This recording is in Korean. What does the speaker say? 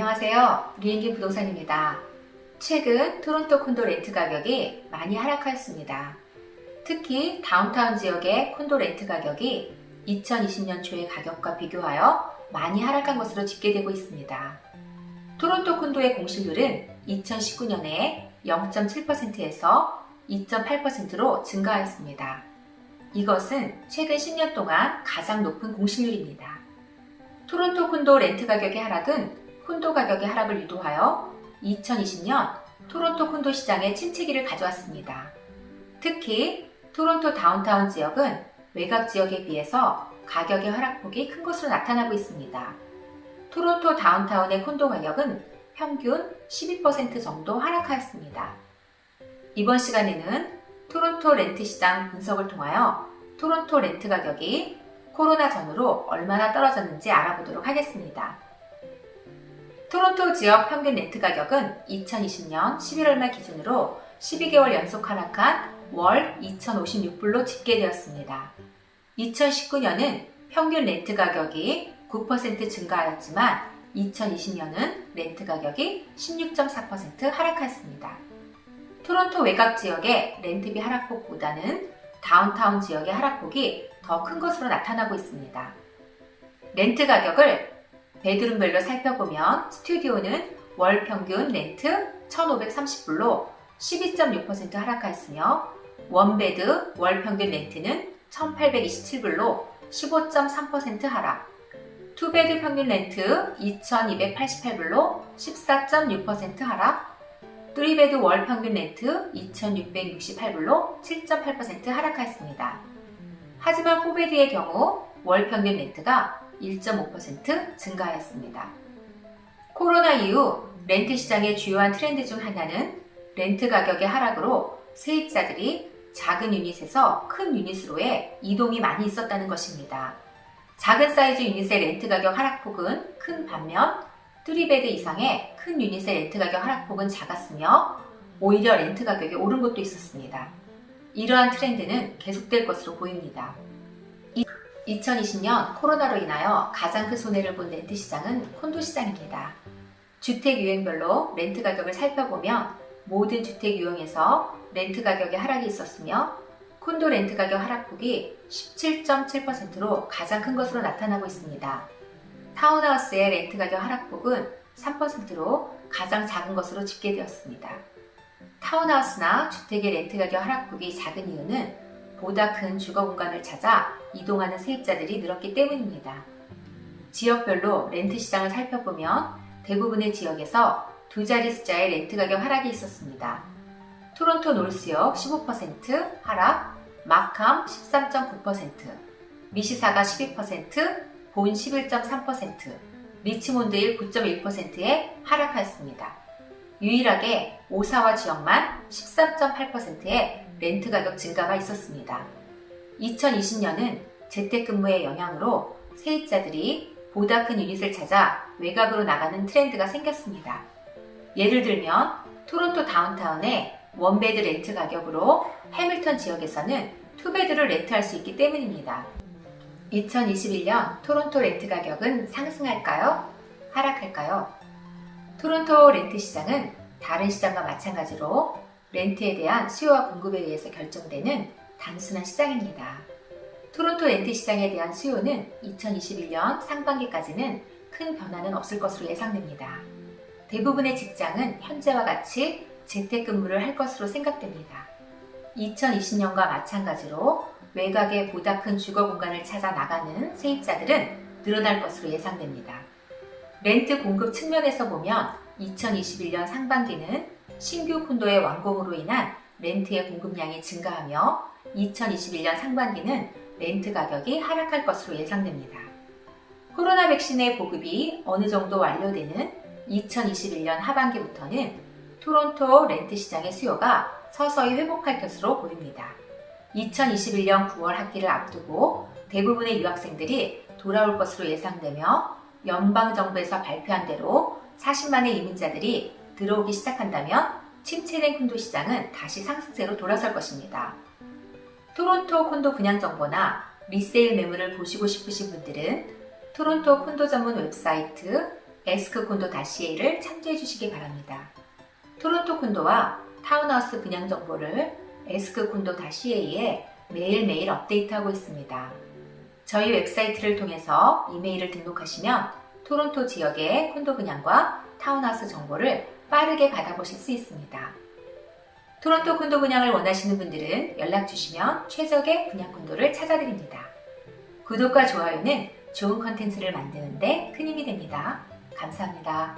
안녕하세요. 류인기 부동산입니다. 최근 토론토 콘도 렌트 가격이 많이 하락하였습니다. 특히 다운타운 지역의 콘도 렌트 가격이 2020년 초의 가격과 비교하여 많이 하락한 것으로 집계되고 있습니다. 토론토 콘도의 공실률은 2019년에 0.7%에서 2.8%로 증가하였습니다. 이것은 최근 10년 동안 가장 높은 공실률입니다. 토론토 콘도 렌트 가격의 하락은 콘도 가격의 하락을 유도하여 2020년 토론토 콘도 시장의 침체기를 가져왔습니다. 특히 토론토 다운타운 지역은 외곽 지역에 비해서 가격의 하락폭이 큰 것으로 나타나고 있습니다. 토론토 다운타운의 콘도 가격은 평균 12% 정도 하락하였습니다. 이번 시간에는 토론토 렌트 시장 분석을 통하여 토론토 렌트 가격이 코로나 전후로 얼마나 떨어졌는지 알아보도록 하겠습니다. 토론토 지역 평균 렌트 가격은 2020년 11월 말 기준으로 12개월 연속 하락한 월 2,056불로 집계되었습니다. 2019년은 평균 렌트 가격이 9% 증가하였지만 2020년은 렌트 가격이 16.4% 하락하였습니다. 토론토 외곽 지역의 렌트비 하락폭보다는 다운타운 지역의 하락폭이 더 큰 것으로 나타나고 있습니다. 렌트 가격을 베드룸별로 살펴보면 스튜디오는 월 평균 렌트 1,530불로 12.6% 하락하였으며 원베드 월 평균 렌트는 1,827불로 15.3% 하락, 투베드 평균 렌트 2,288불로 14.6% 하락, 쓰리베드 월 평균 렌트 2,668불로 7.8% 하락하였습니다. 하지만 포베드의 경우 월 평균 렌트가 1.5% 증가하였습니다. 코로나 이후 렌트 시장의 주요한 트렌드 중 하나는 렌트 가격의 하락으로 세입자들이 작은 유닛에서 큰 유닛으로의 이동이 많이 있었다는 것입니다. 작은 사이즈 유닛의 렌트 가격 하락폭은 큰 반면 3베드 이상의 큰 유닛의 렌트 가격 하락폭은 작았으며 오히려 렌트 가격이 오른 곳도 있었습니다. 이러한 트렌드는 계속될 것으로 보입니다. 2020년 코로나로 인하여 가장 큰 손해를 본 렌트 시장은 콘도 시장입니다. 주택 유형별로 렌트 가격을 살펴보면 모든 주택 유형에서 렌트 가격의 하락이 있었으며 콘도 렌트 가격 하락폭이 17.7%로 가장 큰 것으로 나타나고 있습니다. 타운하우스의 렌트 가격 하락폭은 3%로 가장 작은 것으로 집계되었습니다. 타운하우스나 주택의 렌트 가격 하락폭이 작은 이유는 보다 큰 주거 공간을 찾아 이동하는 세입자들이 늘었기 때문입니다. 지역별로 렌트 시장을 살펴보면 대부분의 지역에서 두 자리 숫자의 렌트 가격 하락이 있었습니다. 토론토 노스역 15% 하락, 마캄 13.9%, 미시사가 12%, 본 11.3%, 리치몬드일 9.1%에 하락하였습니다. 유일하게 오사와 지역만 14.8%의 렌트 가격 증가가 있었습니다. 2020년은 재택근무의 영향으로 세입자들이 보다 큰 유닛을 찾아 외곽으로 나가는 트렌드가 생겼습니다. 예를 들면 토론토 다운타운의 원베드 렌트 가격으로 해밀턴 지역에서는 투베드를 렌트할 수 있기 때문입니다. 2021년 토론토 렌트 가격은 상승할까요? 하락할까요? 토론토 렌트 시장은 다른 시장과 마찬가지로 렌트에 대한 수요와 공급에 의해서 결정되는 단순한 시장입니다. 토론토 렌트 시장에 대한 수요는 2021년 상반기까지는 큰 변화는 없을 것으로 예상됩니다. 대부분의 직장은 현재와 같이 재택근무를 할 것으로 생각됩니다. 2020년과 마찬가지로 외곽에 보다 큰 주거 공간을 찾아 나가는 세입자들은 늘어날 것으로 예상됩니다. 렌트 공급 측면에서 보면 2021년 상반기는 신규 콘도의 완공으로 인한 렌트의 공급량이 증가하며 2021년 상반기는 렌트 가격이 하락할 것으로 예상됩니다. 코로나 백신의 보급이 어느 정도 완료되는 2021년 하반기부터는 토론토 렌트 시장의 수요가 서서히 회복할 것으로 보입니다. 2021년 9월 학기를 앞두고 대부분의 유학생들이 돌아올 것으로 예상되며 연방정부에서 발표한 대로 40만의 이민자들이 들어오기 시작한다면 침체된 콘도 시장은 다시 상승세로 돌아설 것입니다. 토론토 콘도 분양 정보나 리세일 매물을 보시고 싶으신 분들은 토론토 콘도 전문 웹사이트 askcondo-a를 참조해 주시기 바랍니다. 토론토 콘도와 타운하우스 분양 정보를 askcondo-a에 매일매일 업데이트하고 있습니다. 저희 웹사이트를 통해서 이메일을 등록하시면 토론토 지역의 콘도 분양과 타운하우스 정보를 빠르게 받아보실 수 있습니다. 토론토 콘도 분양을 원하시는 분들은 연락 주시면 최적의 분양 콘도를 찾아드립니다. 구독과 좋아요는 좋은 컨텐츠를 만드는 데 큰 힘이 됩니다. 감사합니다.